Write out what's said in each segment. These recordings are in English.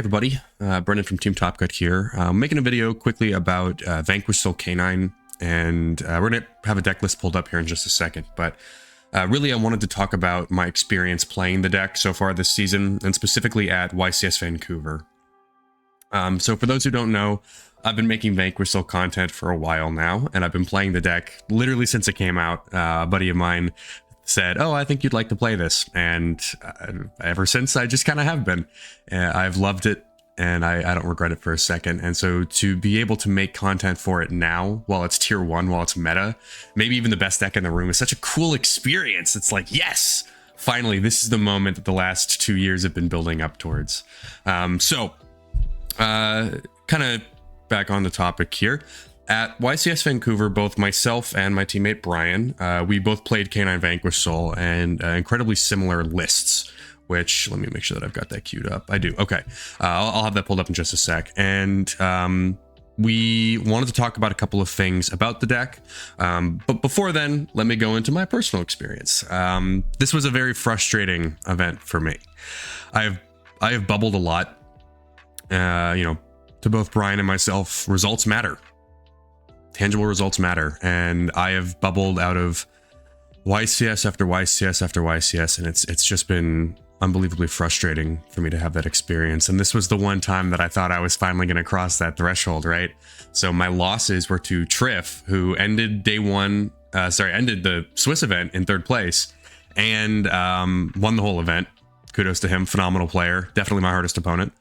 Everybody, Brendan from Team Top Cut here. Making a video quickly about Vanquish Soul Canine, and we're going to have a deck list pulled up here in just a second, but really I wanted to talk about my experience playing the deck so far this season, and specifically at YCS Vancouver. So for those who don't know, I've been making Vanquish Soul content for a while now, and I've been playing the deck literally since it came out. A buddy of mine said, "Oh, I think you'd like to play this," and ever since I just kind of have been. I've loved it, and I don't regret it for a second. And so to be able to make content for it now, while it's tier 1, while it's meta, maybe even the best deck in the room, is such a cool experience. It's like, yes, finally, this is the moment that the last 2 years have been building up towards. Kind of back on the topic here. At YCS Vancouver, both myself and my teammate Brian, we both played Canine Vanquish Soul, and incredibly similar lists, which, let me make sure that I've got that queued up. I do. Okay. I'll have that pulled up in just a sec. And we wanted to talk about a couple of things about the deck. But before then, let me go into my personal experience. This was a very frustrating event for me. I have bubbled a lot. To both Brian and myself, results matter. Tangible results matter, and I have bubbled out of YCS after YCS after YCS, and it's just been unbelievably frustrating for me to have that experience. And this was the one time that I thought I was finally going to cross that threshold, right? So my losses were to Triff, who ended ended the Swiss event in 3rd place, and won the whole event. Kudos to him, phenomenal player, definitely my hardest opponent.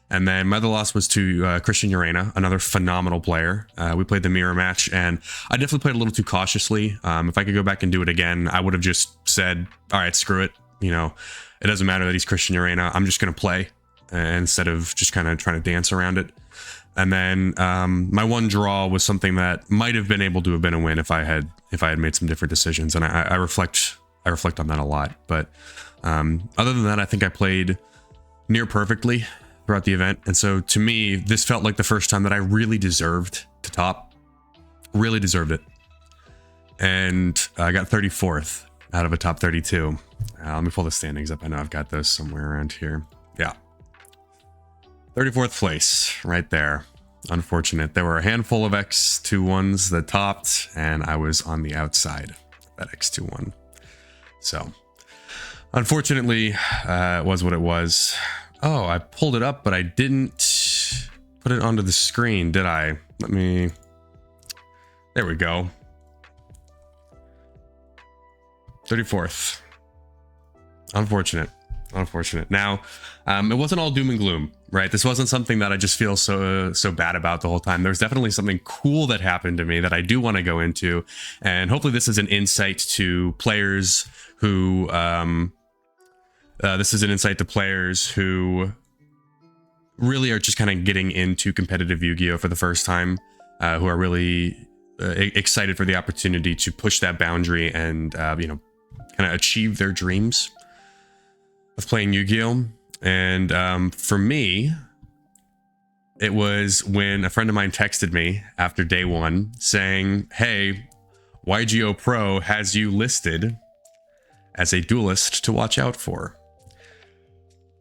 And then my other loss was to Christian Urena, another phenomenal player. We played the mirror match, and I definitely played a little too cautiously. If I could go back and do it again, I would have just said, all right, screw it. It doesn't matter that he's Christian Urena. I'm just going to play instead of just kind of trying to dance around it. And then my one draw was something that might have been able to have been a win if I had made some different decisions. And I reflect on that a lot. But other than that, I think I played near perfectly throughout the event. And so to me, this felt like the first time that I really deserved to top. Really deserved it. And I got 34th out of a top 32. Let me pull the standings up. I know I've got those somewhere around here. Yeah. 34th place right there. Unfortunate. There were a handful of X21s that topped, and I was on the outside of that X21. So unfortunately, it was what it was. Oh, I pulled it up, but I didn't put it onto the screen, did I? There we go. 34th. Unfortunate. Now, it wasn't all doom and gloom, right? This wasn't something that I just feel so bad about the whole time. There's definitely something cool that happened to me that I do want to go into, and hopefully this is an insight to players who really are just kind of getting into competitive Yu-Gi-Oh! For the first time, who are really excited for the opportunity to push that boundary and, kind of achieve their dreams of playing Yu-Gi-Oh! And for me, it was when a friend of mine texted me after day 1 saying, "Hey, YGO Pro has you listed as a duelist to watch out for."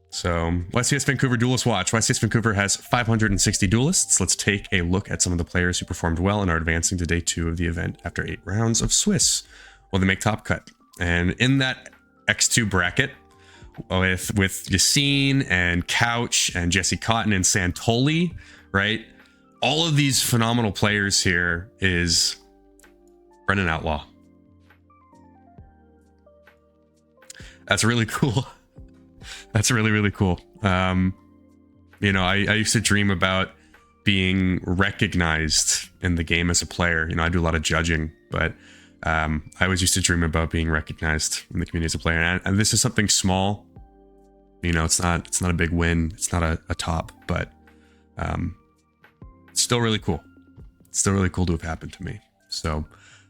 So, YCS Vancouver Duelist Watch. YCS Vancouver has 560 duelists. Let's take a look at some of the players who performed well and are advancing to day 2 of the event after 8 rounds of Swiss. Well, they make top cut. And in that X2 bracket, with Yassine and Couch and Jesse Cotton and Santoli, right? All of these phenomenal players here is Brendan Outlaw. That's really cool. That's really, really cool. I used to dream about being recognized in the game as a player. I do a lot of judging, but I always used to dream about being recognized in the community as a player. And this is something small. It's not a big win. It's not a top, but it's still really cool. It's still really cool to have happened to me. So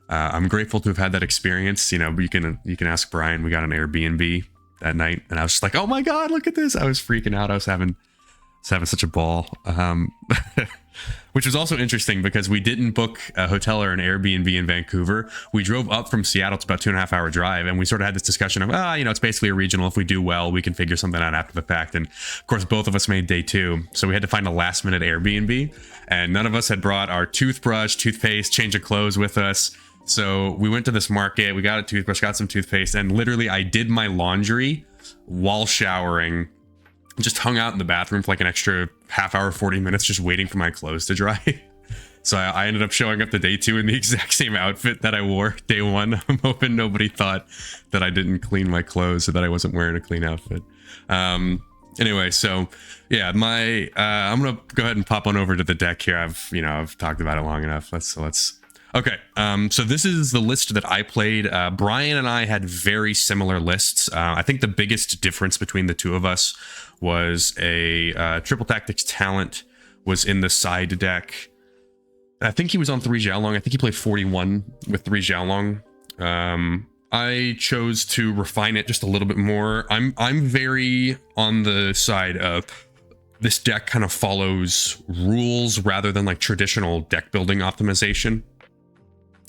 I'm grateful to have had that experience. You can ask Brian. We got an Airbnb that night, and I was just like, oh my god, look at this. I was freaking out. I was having was having such a ball. Which was also interesting because we didn't book a hotel or an Airbnb in Vancouver. We drove up from Seattle. It's about 2.5 hour drive. And we sort of had this discussion of, it's basically a regional. If we do well, we can figure something out after the fact. And of course, both of us made day 2. So we had to find a last minute Airbnb. And none of us had brought our toothbrush, toothpaste, change of clothes with us. So we went to this market. We got a toothbrush, got some toothpaste. And literally, I did my laundry while showering. Just hung out in the bathroom for like an extra half hour, 40 minutes, just waiting for my clothes to dry. So I ended up showing up to day 2 in the exact same outfit that I wore day 1. I'm hoping nobody thought that I didn't clean my clothes or that I wasn't wearing a clean outfit. Anyway, so yeah, I'm gonna go ahead and pop on over to the deck here. I've talked about it long enough. Let's. Okay, so this is the list that I played. Brian and I had very similar lists. I think the biggest difference between the two of us was a Triple Tactics Talent was in the side deck. I think he was on 3 Xiaolong. I think he played 41 with 3 Xiaolong. I chose to refine it just a little bit more. I'm very on the side of this deck kind of follows rules rather than like traditional deck building optimization.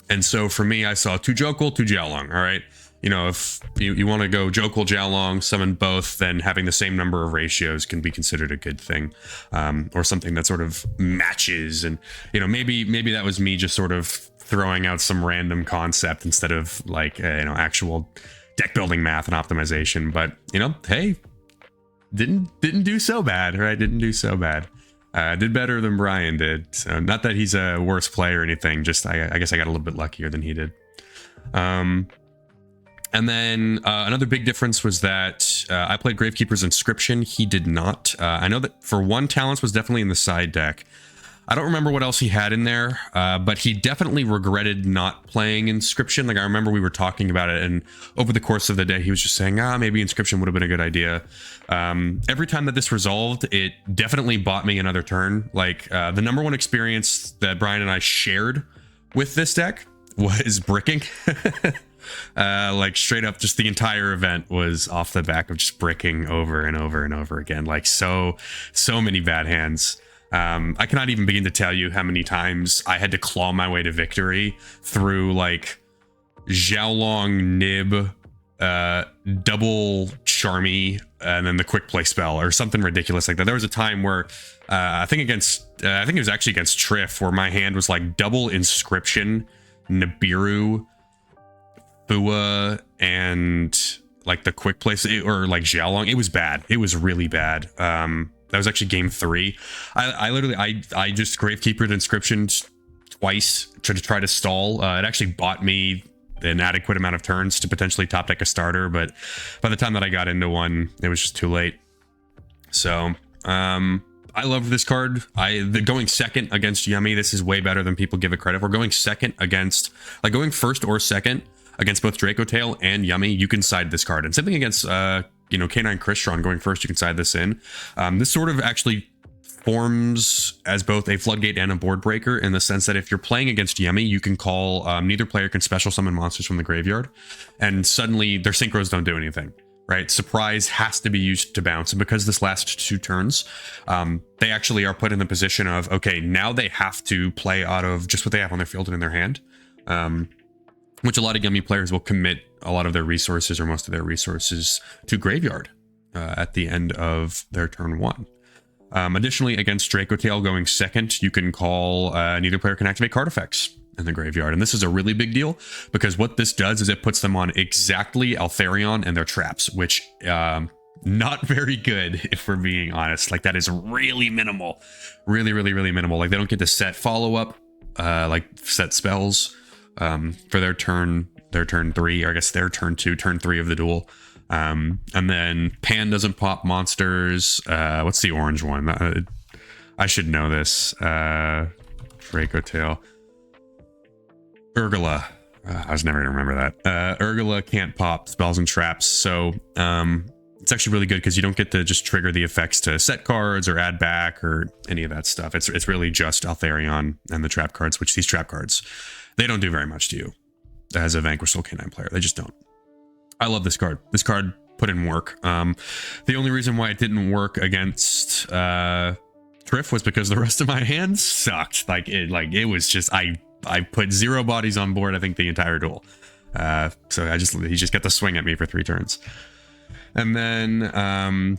And so for me, I saw 2 Jokul, 2 Xiaolong, all right? If you want to go Jokul, Xiaolong, summon both, then having the same number of ratios can be considered a good thing, or something that sort of matches. And, maybe that was me just sort of throwing out some random concept instead of like, actual deck building math and optimization. But, hey, didn't do so bad, right? Didn't do so bad. Did better than Brian did. So not that he's a worse player or anything, just I guess I got a little bit luckier than he did. And then another big difference was that I played Gravekeeper's Inscription. He did not. I know that for 1, Talents was definitely in the side deck. I don't remember what else he had in there, but he definitely regretted not playing Inscription. Like, I remember we were talking about it, and over the course of the day, he was just saying, maybe Inscription would have been a good idea. Every time that this resolved, it definitely bought me another turn. Like, the number 1 experience that Brian and I shared with this deck was bricking. Like, straight up, just the entire event was off the back of just bricking over and over and over again. Like, so many bad hands. I cannot even begin to tell you how many times I had to claw my way to victory through like Xiaolong, Nib, double Charmy, and then the quick play spell or something ridiculous like that. There was a time where I think it was actually against Triff, where my hand was like double Inscription, Nibiru, Fua, and like the quick play or like Xiaolong. It was bad. It was really bad. That was actually game 3. I literally just Gravekeeper'd Inscription twice to try to stall. It actually bought me an adequate amount of turns to potentially top deck a starter, but by the time that I got into one, it was just too late. So I love this card. Going second against Yummy, this is way better than people give it credit for. Going second against, like going first or second against both Draco Tail and Yummy, you can side this card. And same thing against K9 Crystron, going first, you can side this in. This sort of actually forms as both a floodgate and a board breaker, in the sense that if you're playing against Yummy, you can call, neither player can special summon monsters from the graveyard, and suddenly their synchros don't do anything, right? Surprise has to be used to bounce, and because this lasts 2 turns, they actually are put in the position of, okay, now they have to play out of just what they have on their field and in their hand, which a lot of Yummy players will commit a lot of their resources or most of their resources to graveyard at the end of their turn 1. Additionally, against Draco Tail going second, you can call neither player can activate card effects in the graveyard. And this is a really big deal, because what this does is it puts them on exactly Altharion and their traps, which not very good, if we're being honest. Like, that is really minimal. Really, really, really minimal. Like, they don't get to set follow-up, like set spells for their turn 3, or I guess their turn 2, turn 3 of the duel. And then Pan doesn't pop monsters. What's the orange one? I should know this. Draco Tail. Urgula. I was never gonna remember that. Urgula can't pop spells and traps, so it's actually really good because you don't get to just trigger the effects to set cards or add back or any of that stuff. It's really just Altharion and the trap cards, which these trap cards, they don't do very much to you as a Vanquish Soul Canine player. They just don't. I love this card. This card put in work. The only reason why it didn't work against Triff was because the rest of my hands sucked. It was just I put 0 bodies on board, I think, the entire duel. So he just got to swing at me for 3 turns. And then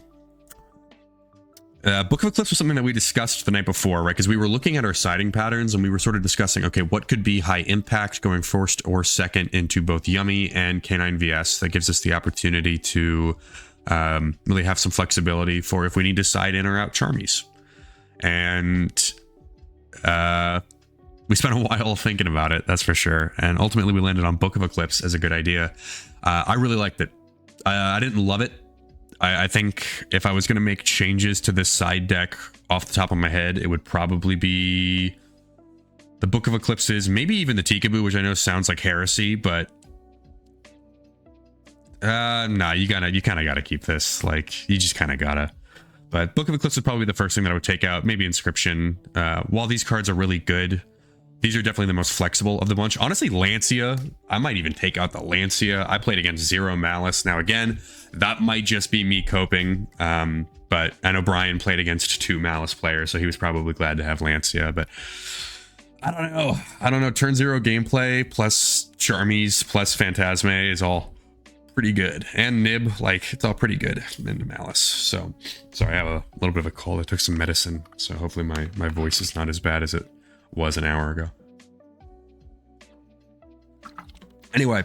Book of Eclipse was something that we discussed the night before, right? Because we were looking at our siding patterns and we were sort of discussing, okay, what could be high impact going first or second into both Yummy and K9 VS that gives us the opportunity to really have some flexibility for if we need to side in or out Charmies. And we spent a while thinking about it, that's for sure. And ultimately we landed on Book of Eclipse as a good idea. I really liked it. I didn't love it. I think if I was going to make changes to this side deck off the top of my head, it would probably be the Book of Eclipses, maybe even the Tikaboo, which I know sounds like heresy, but nah, you kind of gotta keep this. Like, you just kind of gotta. But Book of Eclipse is probably the first thing that I would take out. Maybe Inscription. While these cards are really good, these are definitely the most flexible of the bunch. Honestly, Lancia, I might even take out the Lancia. I played against 0 Malice. Now, again, that might just be me coping. But I know Brian played against 2 Malice players, so he was probably glad to have Lancia. But I don't know. Turn 0 gameplay plus Charmies plus Phantasme is all pretty good. And Nib, like, it's all pretty good in Malice. So, sorry, I have a little bit of a cold. I took some medicine, so hopefully my voice is not as bad as it was an hour ago. Anyway,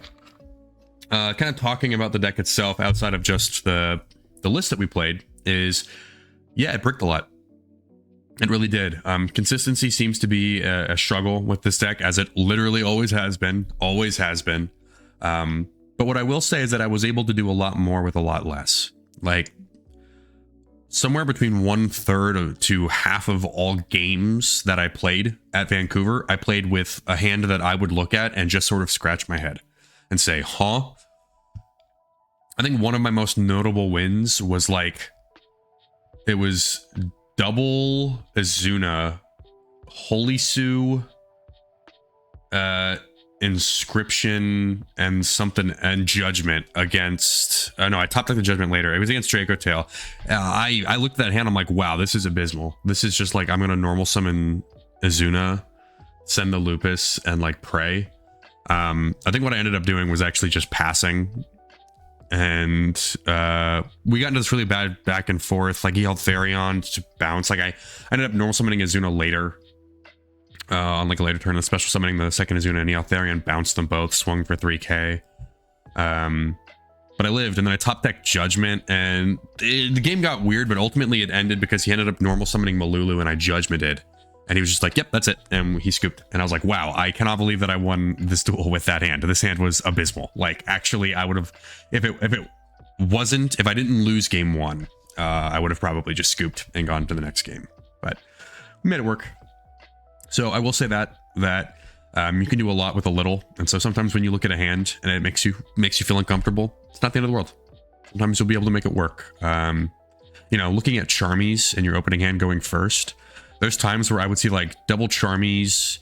kind of talking about the deck itself outside of just the list that we played is, yeah, it bricked a lot. It really did. Consistency seems to be a struggle with this deck, as it literally always has been. But what I will say is that I was able to do a lot more with a lot less. Like, somewhere between 1/3 to half of all games that I played at Vancouver, I played with a hand that I would look at and just sort of scratch my head and say, huh? I think one of my most notable wins was like, it was double Azuna, Holy Sue, Inscription, and something, and Judgment against no, I top decked the Judgment later. It was against Draco Tail. I looked at that hand, I'm like, wow, this is abysmal. This is just like, I'm gonna normal summon Azuna, send the Lupus, and like pray. I think what I ended up doing was actually just passing, and we got into this really bad back and forth. Like, he held Therion to bounce. Like, I ended up normal summoning Azuna later, on like a later turn, and special summoning the second Azuna, and Therion bounced them both, swung for 3k. But I lived, and then I top decked Judgment, and the game got weird, but ultimately it ended because he ended up normal summoning Malulu, and I Judgmented. And he was just like, yep, that's it. And he scooped. And I was like, wow, I cannot believe that I won this duel with that hand. This hand was abysmal. Like, actually, I would have, if I didn't lose game 1, I would have probably just scooped and gone to the next game. But we made it work. So I will say that you can do a lot with a little. And so sometimes when you look at a hand and it makes you feel uncomfortable, it's not the end of the world. Sometimes you'll be able to make it work. You know, looking at Charmies in your opening hand going first, there's times where I would see like double Charmies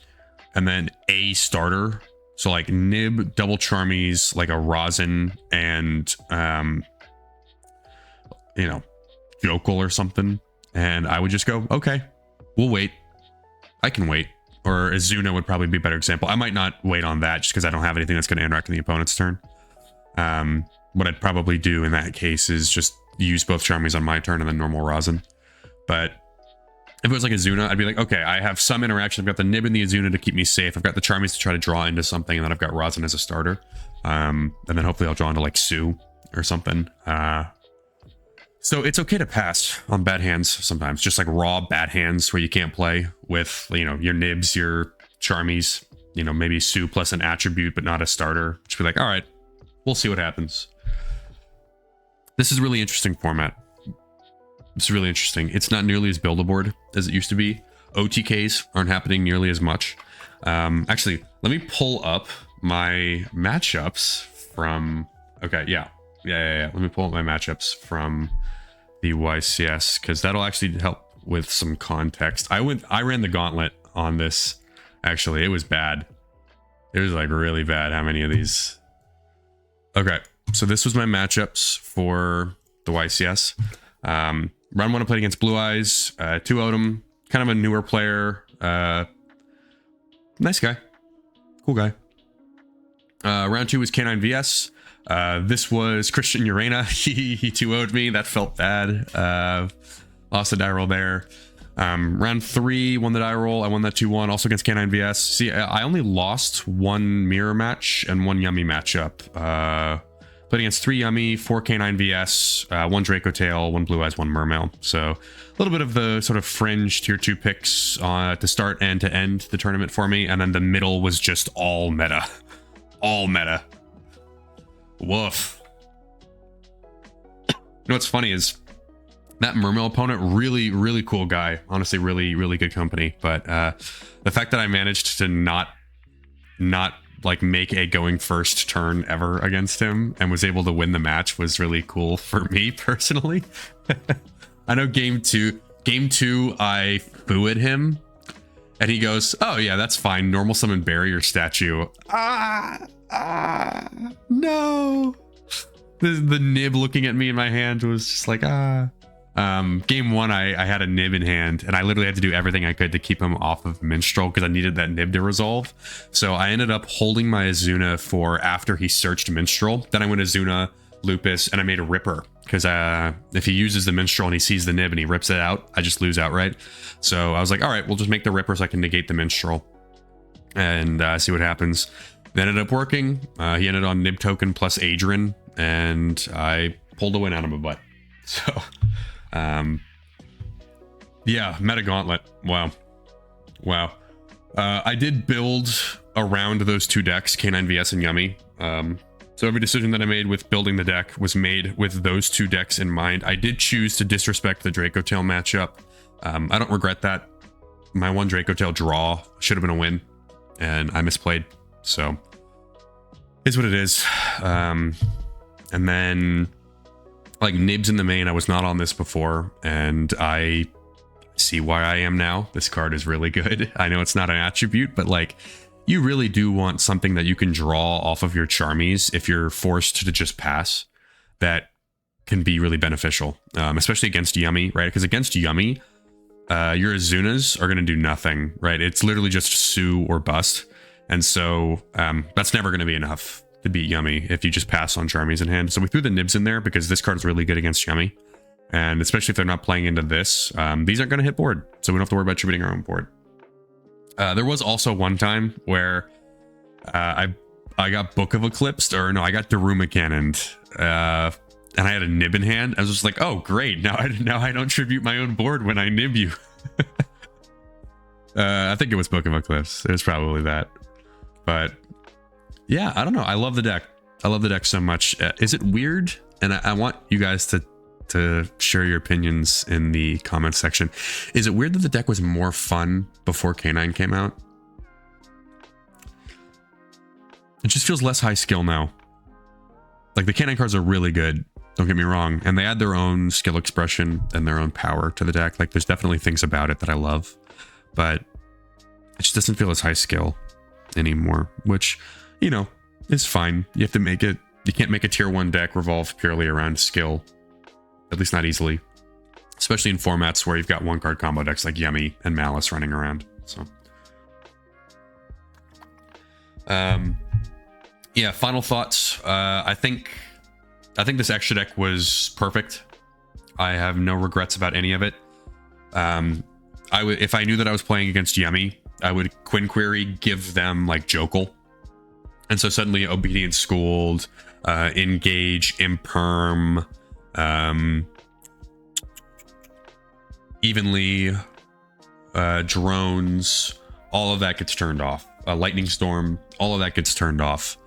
and then a starter. So like Nib, double Charmies, like a Rosin, and you know, Jokul or something. And I would just go, okay, we'll wait. I can wait. Or Azuna would probably be a better example. I might not wait on that just because I don't have anything that's going to interact in the opponent's turn. What I'd probably do in that case is just use both Charmies on my turn and then normal Rosin. But if it was like Azuna, I'd be like, okay, I have some interaction. I've got the Nib and the Azuna to keep me safe. I've got the Charmies to try to draw into something, and then I've got Rosin as a starter. And then hopefully I'll draw into like Sue or something. So it's okay to pass on bad hands sometimes, just like raw bad hands where you can't play with, you know, your Nibs, your Charmies, you know, maybe Sue plus an attribute, but not a starter. Just be like, all right, we'll see what happens. This is a really interesting format. It's really interesting. It's not nearly as buildable as it used to be. OTKs aren't happening nearly as much. Actually, let me pull up my matchups from... Okay, yeah. Let me pull up my matchups from the YCS, because that'll actually help with some context. I ran the gauntlet on this. Actually, it was bad. It was like really bad how many of these... Okay, So this was my matchups for the YCS. Round 1 I played against Blue Eyes, 2 Odom, kind of a newer player. Nice guy. Cool guy. Round 2 was K9 VS. This was Christian Urena. He 2-0'd me. That felt bad. Lost a die roll there. Round 3, won the die roll. I won that 2-1, also against K9 VS. See, I only lost 1 mirror match and 1 Yummy matchup. Played against 3 Yummy, 4 K9 VS, 1 Draco Tail, 1 Blue Eyes, 1 Mermail. So a little bit of the sort of fringe tier 2 picks to start and to end the tournament for me. And then the middle was just all meta. All meta. Woof. You know what's funny is that Mermail opponent, really cool guy. Honestly, really good company. But the fact that I managed to not like make a going first turn ever against him and was able to win the match was really cool for me personally. I know game two I fooed him and he goes, oh yeah, that's fine, normal summon barrier statue. No. The nib looking at me in my hand was just like Game 1 I had a nib in hand and I literally had to do everything I could to keep him off of Minstrel because I needed that nib to resolve. So I ended up holding my Azuna for after he searched Minstrel. Then I went Azuna, Lupus, and I made a Ripper because if he uses the Minstrel and he sees the nib and he rips it out, I just lose outright. So I was like, all right, we'll just make the Ripper so I can negate the Minstrel and see what happens. It ended up working. He ended on nib token plus Adrian and I pulled a win out of my butt. So yeah, Meta Gauntlet. Wow. I did build around those 2 decks, K9 VS and Yummy. So every decision that I made with building the deck was made with those 2 decks in mind. I did choose to disrespect the Draco Tail matchup. I don't regret that. My 1 Draco Tail draw should have been a win, and I misplayed. So, is what it is. And then, like, Nibs in the main, I was not on this before, and I see why I am now. This card is really good. I know it's not an attribute, but, like, you really do want something that you can draw off of your Charmies if you're forced to just pass. That can be really beneficial, especially against Yummy, right? Because against Yummy, your Azunas are going to do nothing, right? It's literally just sue or bust. And so that's never going to be enough to beat Yummy if you just pass on Charmies in hand. So we threw the Nibs in there because this card is really good against Yummy. And especially if they're not playing into this, these aren't going to hit board. So we don't have to worry about attributing our own board. There was also one time where I got Book of Eclipsed, or no, I got Daruma Cannoned. And I had a nib in hand. I was just like, oh, great. Now I don't tribute my own board when I nib you. I think it was Book of Eclipse. It was probably that. But yeah, I don't know. I love the deck. I love the deck so much. Is it weird? And I want you guys to share your opinions in the comments section. Is it weird that the deck was more fun before K9 came out? It just feels less high skill now. Like, the K9 cards are really good, don't get me wrong, and they add their own skill expression and their own power to the deck. Like, there's definitely things about it that I love, but it just doesn't feel as high skill anymore, which, you know, is fine. You have to make it. You can't make a tier 1 deck revolve purely around skill, at least not easily, especially in formats where you've got 1-card combo decks like Yummy and Malice running around. So yeah, final thoughts. I think this extra deck was perfect. I have no regrets about any of it. I would, if I knew that I was playing against Yummy, I would Quinn Query, give them like Jokel, and so suddenly Obedient Schooled, Engage, Imperm, Evenly, Drones, all of that gets turned off. Lightning Storm, all of that gets turned off.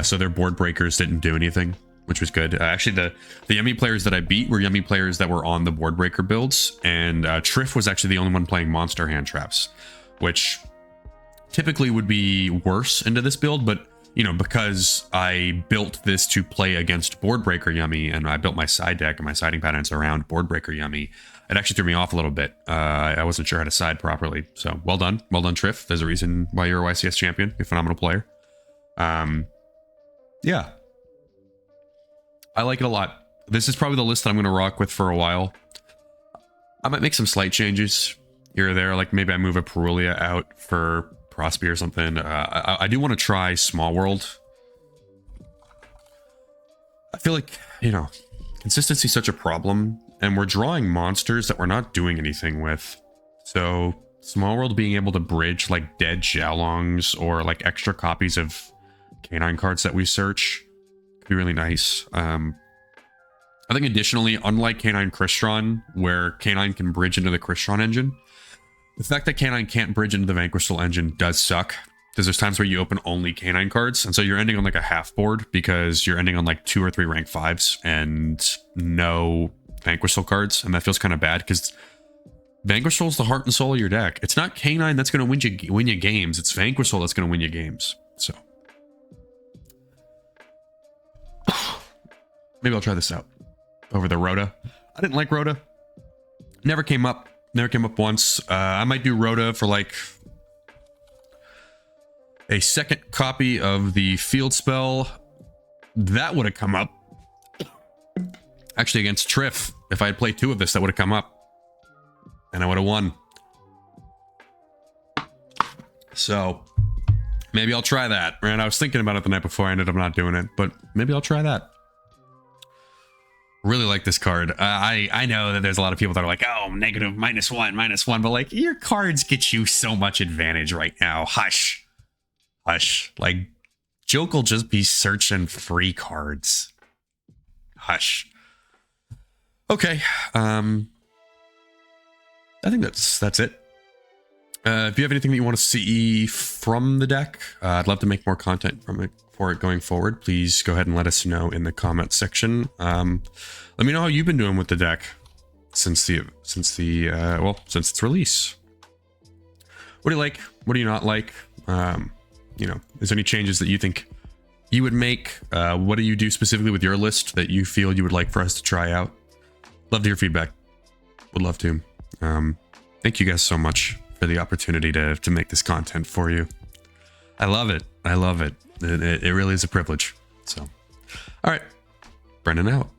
So their board breakers didn't do anything, which was good. Actually, the Yummy players that I beat were Yummy players that were on the board breaker builds, and Triff was actually the only one playing monster hand traps, which typically would be worse into this build, but you know, because I built this to play against board breaker Yummy, and I built my side deck and my siding patterns around board breaker Yummy, it actually threw me off a little bit. I wasn't sure how to side properly. So well done Triff. There's a reason why you're a YCS champion. You're a phenomenal player. Yeah. I like it a lot. This is probably the list that I'm going to rock with for a while. I might make some slight changes here or there. Like maybe I move a Perulia out for Prosby or something. I do want to try Small World. I feel like, you know, consistency is such a problem, and we're drawing monsters that we're not doing anything with. So Small World being able to bridge like dead Xiaolongs or like extra copies of canine cards that we search could be really nice. I think additionally, unlike Canine Crystron, where Canine can bridge into the Crystron engine, the fact that Canine can't bridge into the Vanquish engine does suck. Because there's times where you open only Canine cards, and so you're ending on like a half board because you're ending on like 2 or 3 rank 5s and no Vanquish cards, and that feels kind of bad because Vanquish is the heart and soul of your deck. It's not Canine that's going to win you games. It's Vanquish that's going to win you games. So maybe I'll try this out over the Rhoda. I didn't like Rhoda. Never came up once. I might do Rhoda for like a second copy of the field spell. That would have come up. Actually, against Triff, if I had played 2 of this, that would have come up. And I would have won. So maybe I'll try that. And I was thinking about it the night before. I ended up not doing it, but maybe I'll try that. Really like this card. I know that there's a lot of people that are like, oh, negative, -1, but like your cards get you so much advantage right now. Hush. Hush. Like Joke will just be searching free cards. Hush. Okay. I think that's it. If you have anything that you want to see from the deck, I'd love to make more content for it going forward. Please go ahead and let us know in the comments section. Let me know how you've been doing with the deck since its release. What do you like? What do you not like? You know, is there any changes that you think you would make? What do you do specifically with your list that you feel you would like for us to try out? Love to hear feedback. Would love to. Thank you guys so much for the opportunity to make this content for you. I love it. I love it. It really is a privilege. So, all right. Brendan out.